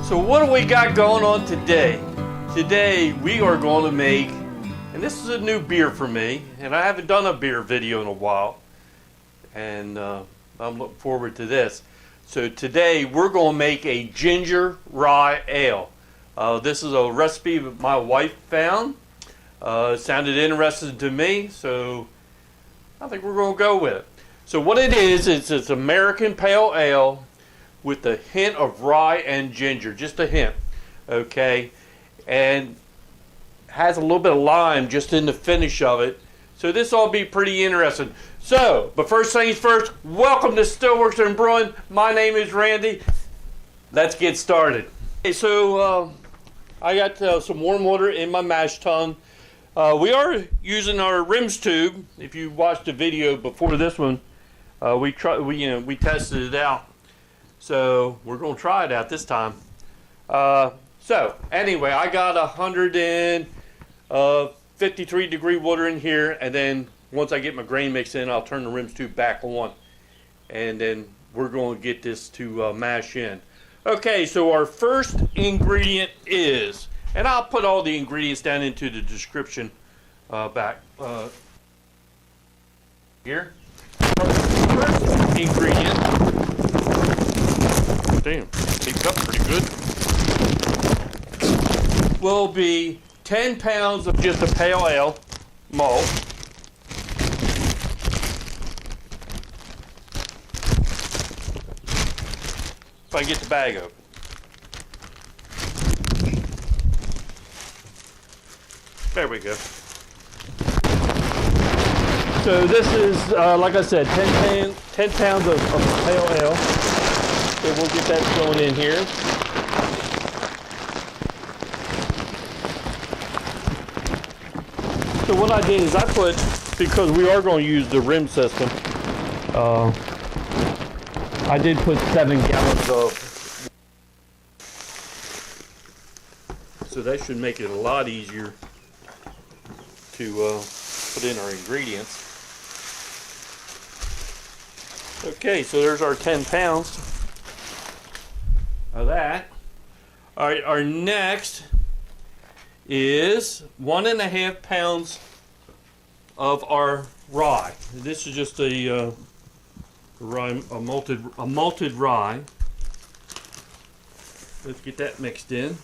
So what do we got going on today? Today we are going to make, and this is a new beer for me, and I haven't done a beer video in a while, and I'm looking forward to this. So today we're going to make a Ginger Rye Ale. This is a recipe that my wife found. It sounded interesting to me, so I think we're going to go with it. So what it is, it's American Pale Ale with a hint of rye and ginger, just a hint, okay? And has a little bit of lime just in the finish of it. So this will be pretty interesting. So, but first things first, welcome to Stillworks and Brewing. My name is Randy. Let's get started. Okay, so I got some warm water in my mash tun. We are using our rims tube. If you watched the video before this one, we tested it out. So we're going to try it out this time. So anyway, I got 153 degree water in here, and then once I get my grain mix in, I'll turn the rims tube back on, and then we're going to get this to mash in. Okay, so our first ingredient is, and I'll put all the ingredients down into the description back here. Our first ingredient, damn, heats up pretty good, will be 10 pounds of just a pale ale malt. If I can get the bag open. There we go. So this is, like I said, 10 pounds of pale ale. So we'll get that going in here. So what I did is I put, because we are going to use the rim system, I did put 7 gallons of, so that should make it a lot easier to put in our ingredients. Okay, so there's our 10 pounds of that. All right, our next is 1.5 pounds of our rye. This is just a rye, a malted rye. Let's get that mixed in.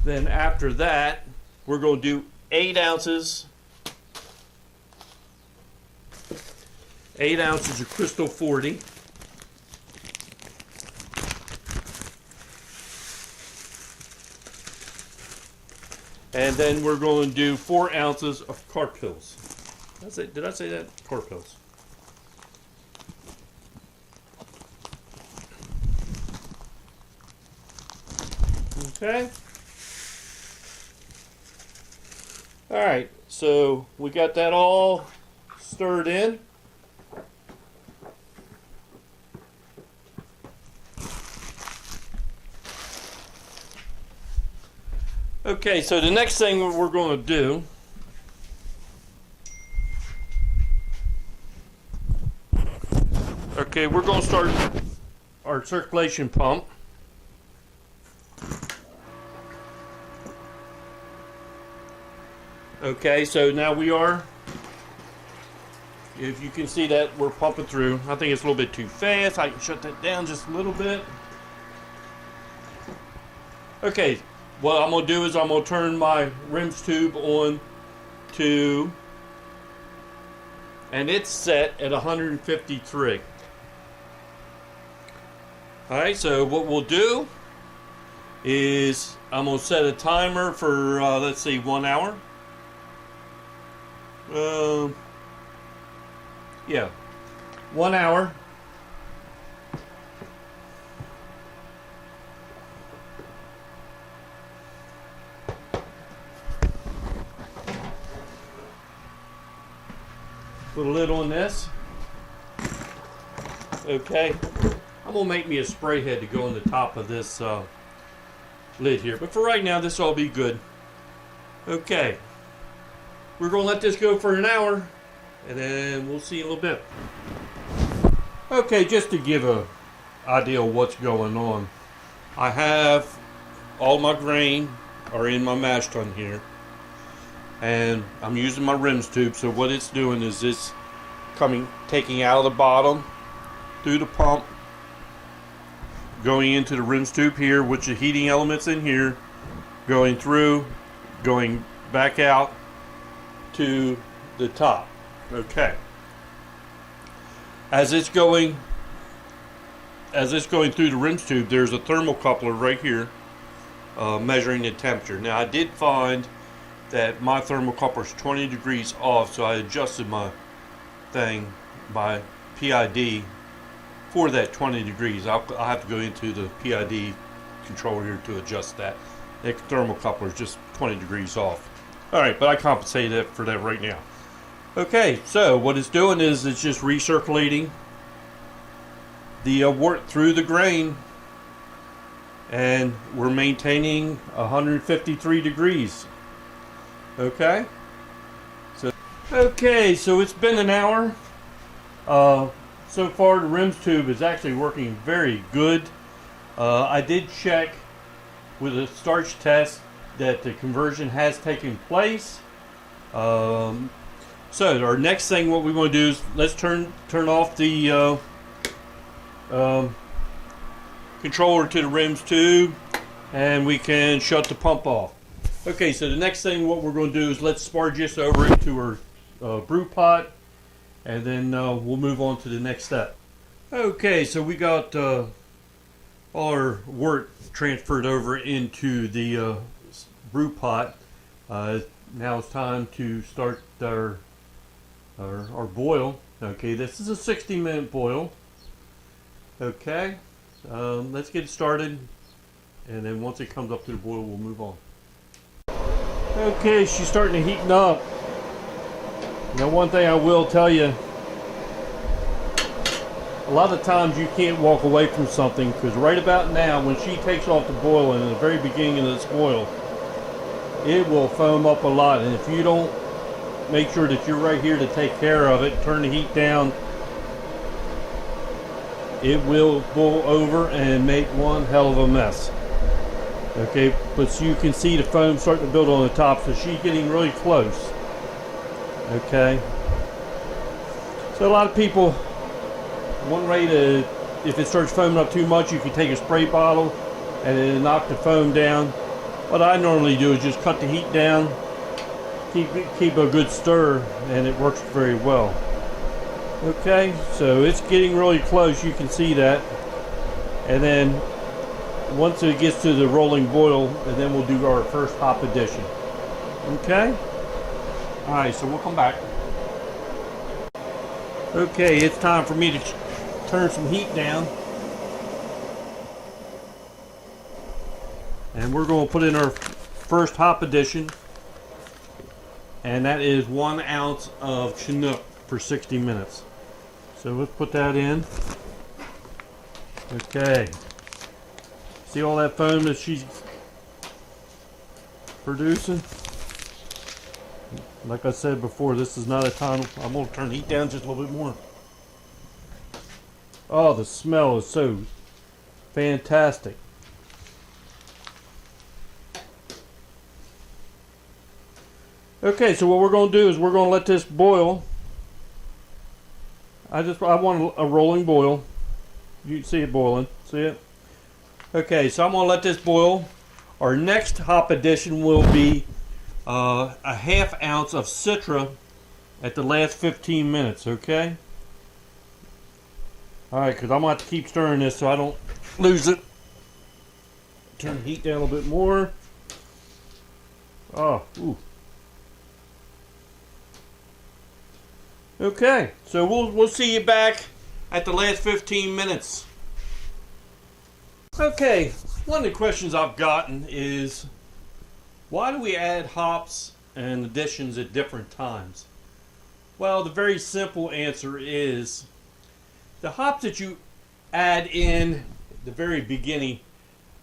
Then after that, we're going to do 8 ounces of Crystal 40. And then we're going to do 4 ounces of Carapils. Did I say that? Carapils. Okay. All right, so we got that all stirred in. Okay, so the next thing we're going to do we're going to start our circulation pump. Okay, so now we are, if you can see that, we're pumping through. I think it's a little bit too fast. I can shut that down just a little bit. Okay, what I'm going to do is I'm going to turn my rims tube on to, and it's set at 153. Alright, so what we'll do is I'm going to set a timer for, let's see, 1 hour. Yeah, 1 hour. Put a lid on this. Okay, I'm gonna make me a spray head to go on the top of this lid here, but for right now this will be good. Okay, we're going to let this go for an hour, and then we'll see you in a little bit. Okay, just to give a idea of what's going on, I have all my grain are in my mash tun here, and I'm using my rims tube. So what it's doing is it's taking out of the bottom through the pump, going into the rims tube here, which the heating elements in here, going through, going back out to the top. Okay. As it's going through the rims tube, there's a thermocoupler right here measuring the temperature. Now I did find that my thermocoupler is 20 degrees off, so I adjusted my thing by PID for that 20 degrees. I'll have to go into the PID controller here to adjust that. The thermocoupler is just 20 degrees off. Alright, but I compensated for that right now. Okay, so what it's doing is it's just recirculating the wort through the grain, and we're maintaining 153 degrees. Okay, so it's been an hour. So far the rims tube is actually working very good. I did check with a starch test that the conversion has taken place. So our next thing, what we want to do is let's turn off the controller to the rims tube, and we can shut the pump off. Okay, so the next thing what we're going to do is let's sparge this over into our brew pot, and then we'll move on to the next step. Okay, so we got all our wort transferred over into the brew pot. Now it's time to start our boil. Okay, this is a 60-minute boil. Okay, let's get started, and then once it comes up to the boil, we'll move on. Okay, she's starting to heat up. Now, one thing I will tell you, a lot of times you can't walk away from something, because right about now, when she takes off the boil, and in the very beginning of this boil, it will foam up a lot, and if you don't make sure that you're right here to take care of it, turn the heat down, it will boil over and make one hell of a mess. Okay, but you can see the foam starting to build on the top, so she's getting really close. Okay, so a lot of people, one way to, if it starts foaming up too much, you can take a spray bottle and then knock the foam down. What I normally do is just cut the heat down, keep a good stir, and it works very well. Okay, so it's getting really close, you can see that. And then once it gets to the rolling boil, and then we'll do our first hop addition. Okay? Alright, so we'll come back. Okay, it's time for me to turn some heat down. And we're going to put in our first hop addition. And that is 1 ounce of Chinook for 60 minutes. So let's put that in. Okay. See all that foam that she's producing? Like I said before, this is not a time. I'm going to turn the heat down just a little bit more. Oh, the smell is so fantastic. Okay, so what we're going to do is we're going to let this boil. I want a rolling boil. You can see it boiling. See it? Okay, so I'm going to let this boil. Our next hop addition will be a ½ ounce of citra at the last 15 minutes, okay? Alright, because I'm going to have to keep stirring this so I don't lose it. Turn the heat down a little bit more. Oh, ooh. Okay, so we'll see you back at the last 15 minutes. Okay, one of the questions I've gotten is, why do we add hops and additions at different times? Well, the very simple answer is, the hops that you add in the very beginning,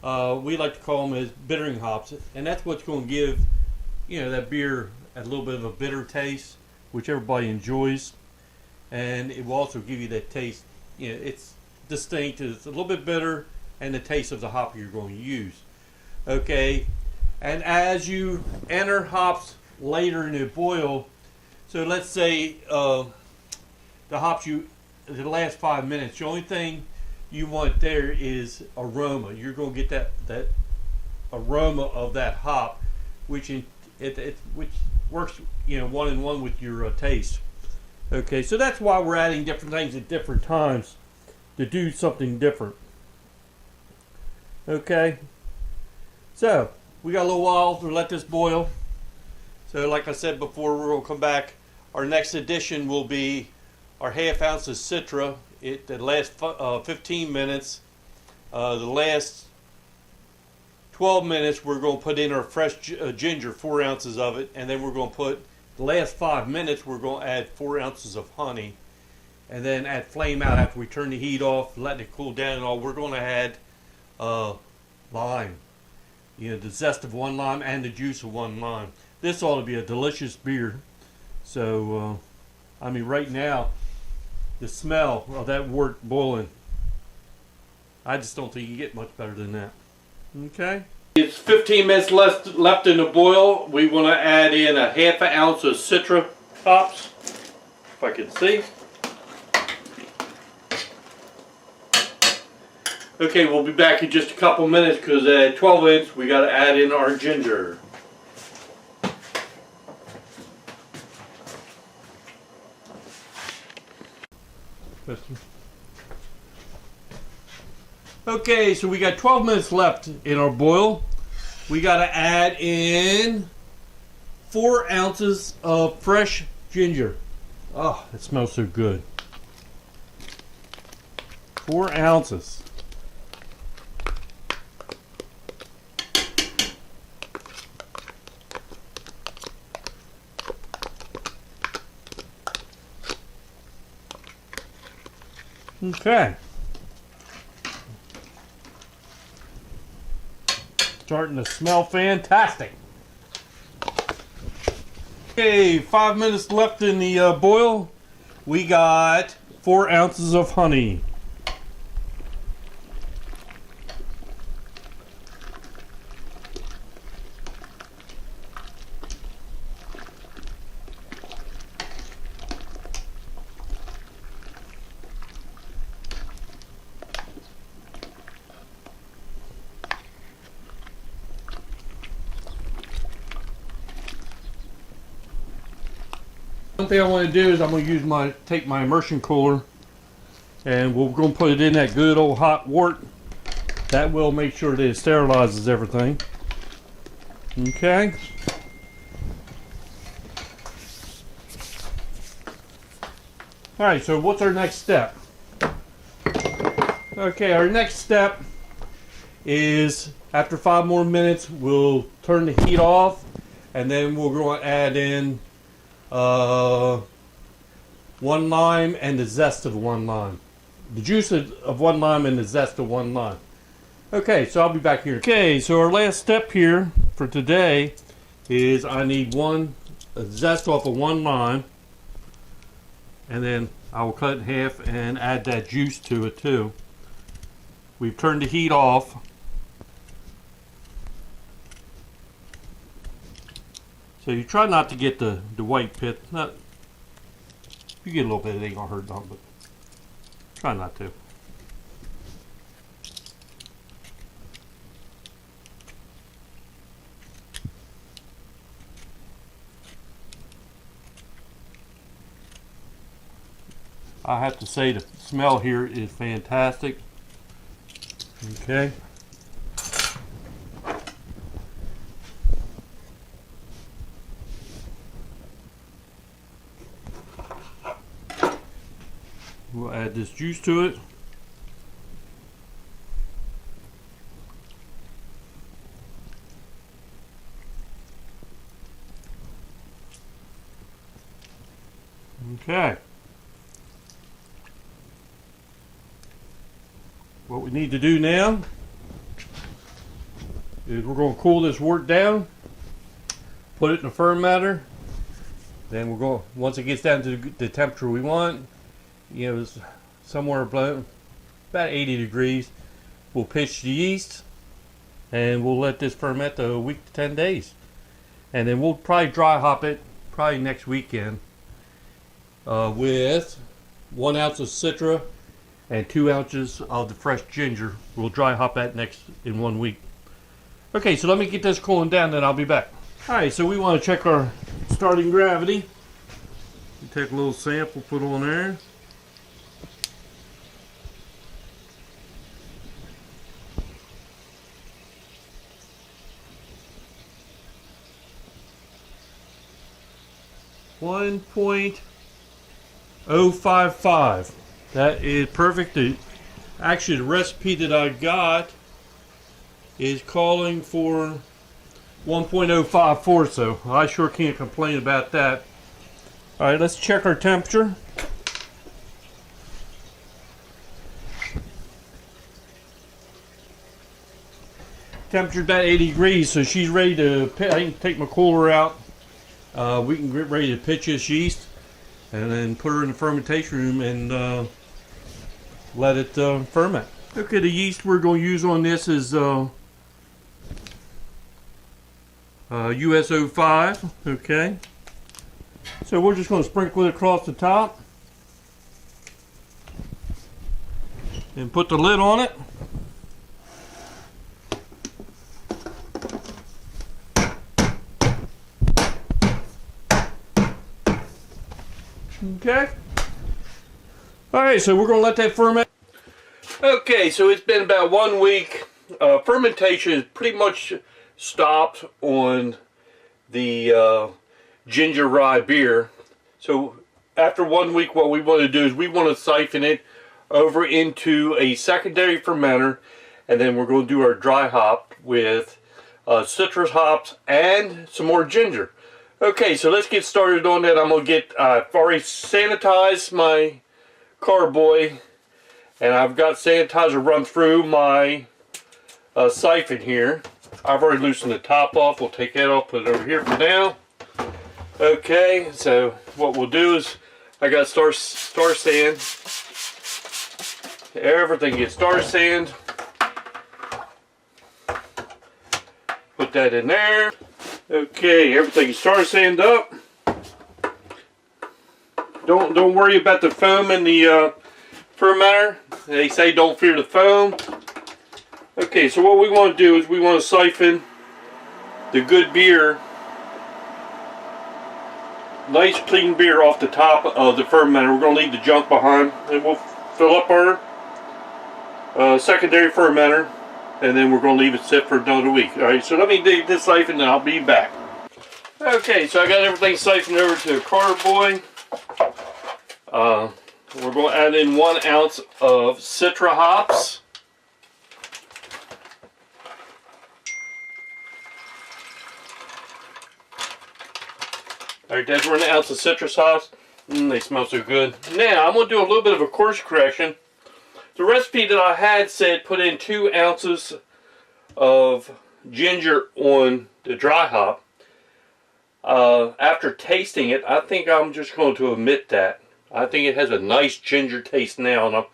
we like to call them as bittering hops, and that's what's going to give that beer a little bit of a bitter taste, which everybody enjoys, and it will also give you that taste. It's distinct. It's a little bit bitter, and the taste of the hop you're going to use. Okay, and as you enter hops later in the boil, so let's say the hops the last 5 minutes, the only thing you want there is aroma. You're going to get that aroma of that hop, which works one in one with your taste. Okay, so that's why we're adding different things at different times to do something different. Okay, so we got a little while to let this boil. So like I said before, we're going to come back. Our next addition will be our half ounce of citra. The last 15 minutes, the last 12 minutes, we're going to put in our fresh ginger, 4 ounces of it, and then we're going to put the last 5 minutes, we're going to add 4 ounces of honey, and then at flame out, after we turn the heat off, letting it cool down and all, we're going to add lime, the zest of 1 lime and the juice of 1 lime. This ought to be a delicious beer. So, I mean, right now, the smell of that wort boiling, I just don't think you get much better than that. Okay. It's 15 minutes left in the boil. We want to add in a half an ounce of citra hops, if I can see. Okay, we'll be back in just a couple minutes because at 12 minutes we got to add in our ginger. Okay, so we got 12 minutes left in our boil. We got to add in 4 ounces of fresh ginger. Oh, it smells so good. 4 ounces. Okay. Starting to smell fantastic. Okay, 5 minutes left in the boil. We got 4 ounces of honey. One thing I want to do is I'm going to take my immersion cooler, and we're going to put it in that good old hot wort. That will make sure that it sterilizes everything. Okay. Alright, so what's our next step? Okay, our next step is after 5 more minutes, we'll turn the heat off, and then we're going to add in 1 lime and the zest of 1 lime. The juice of 1 lime and the zest of 1 lime. Okay, so I'll be back here. Okay, so our last step here for today is I need a zest off of 1 lime, and then I will cut in half and add that juice to it too. We've turned the heat off. So you try not to get the white pit. If you get a little bit, it ain't gonna hurt none, but try not to. I have to say the smell here is fantastic. Okay. We'll add this juice to it. Okay. What we need to do now is we're going to cool this wort down. put it in the fermenter. Then we're going, once it gets down to the temperature we want, you know, somewhere about 80 degrees, we'll pitch the yeast and we'll let this ferment a week to 10 days. And then we'll probably dry hop it probably next weekend with 1 ounce of citra and 2 ounces of the fresh ginger. We'll dry hop that next in 1 week. Okay, so let me get this cooling down, then I'll be back. Alright, so we want to check our starting gravity. We take a little sample, put on there. .055. That is perfect. Actually, the recipe that I got is calling for 1.054, so I sure can't complain about that. Alright, let's check our temperature. Temperature's about 80 degrees, so she's ready to, I can take my cooler out. We can get ready to pitch this yeast and then put her in the fermentation room and let it ferment. Okay, the yeast we're going to use on this is US05. Okay, so we're just going to sprinkle it across the top and put the lid on it. Okay. Alright, so we're going to let that ferment. Okay, so it's been about 1 week. Fermentation is pretty much stopped on the Ginger Rye beer. So after 1 week, what we want to do is we want to siphon it over into a secondary fermenter, and then we're going to do our dry hop with citrus hops and some more ginger. Okay, so let's get started on that. I'm going to get, I've already sanitized my carboy, and I've got sanitizer run through my siphon here. I've already loosened the top off. We'll take that off, put it over here for now. Okay, so what we'll do is, I got star sand. Everything gets star sand. Put that in there. Okay, everything's star sand up. Don't worry about the foam in the fermenter. They say don't fear the foam. Okay, so what we want to do is we want to siphon the good beer, nice clean beer off the top of the fermenter. We're going to leave the junk behind, and we'll fill up our secondary fermenter, and then we're going to leave it sit for another week. Alright, so let me dig this siphon and I'll be back. Okay, so I got everything siphoned over to a carboy. We're going to add in 1 ounce of citra hops. Alright, that's 1 ounce of citrus hops. They smell so good. Now, I'm going to do a little bit of a course correction. The recipe that I had said put in 2 ounces of ginger on the dry hop. After tasting it, I think I'm just going to omit that. I think it has a nice ginger taste now, and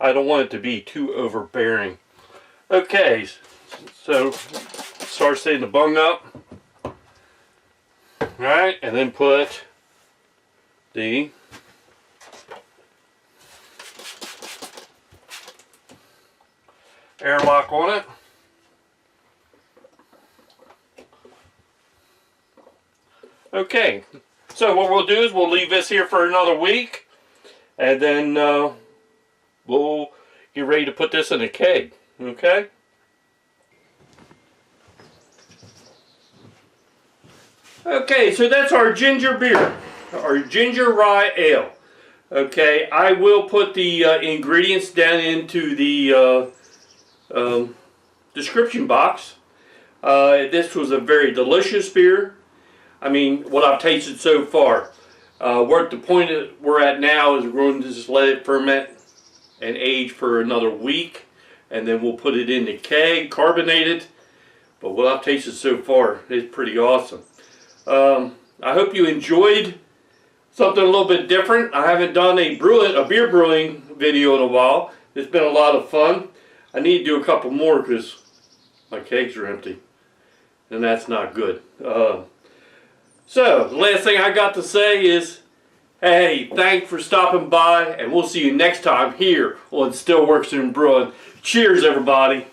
I don't want it to be too overbearing. Okay, so start setting the bung up. Alright, and then put the airlock on it. Okay, so what we'll do is we'll leave this here for another week, and then we'll get ready to put this in a keg. Okay? Okay, so that's our ginger beer, our Ginger Rye Ale. Okay, I will put the ingredients down into the description box. This was a very delicious beer. I mean, what I've tasted so far. We're at the point that we're at now is we're going to just let it ferment and age for another week, and then we'll put it in the keg, carbonate it. But what I've tasted so far is pretty awesome. I hope you enjoyed something a little bit different. I haven't done a beer brewing video in a while. It's been a lot of fun. I need to do a couple more because my kegs are empty, and that's not good. So the last thing I got to say is, hey, thanks for stopping by, and we'll see you next time here on Stillworks and Brewing. Cheers, everybody.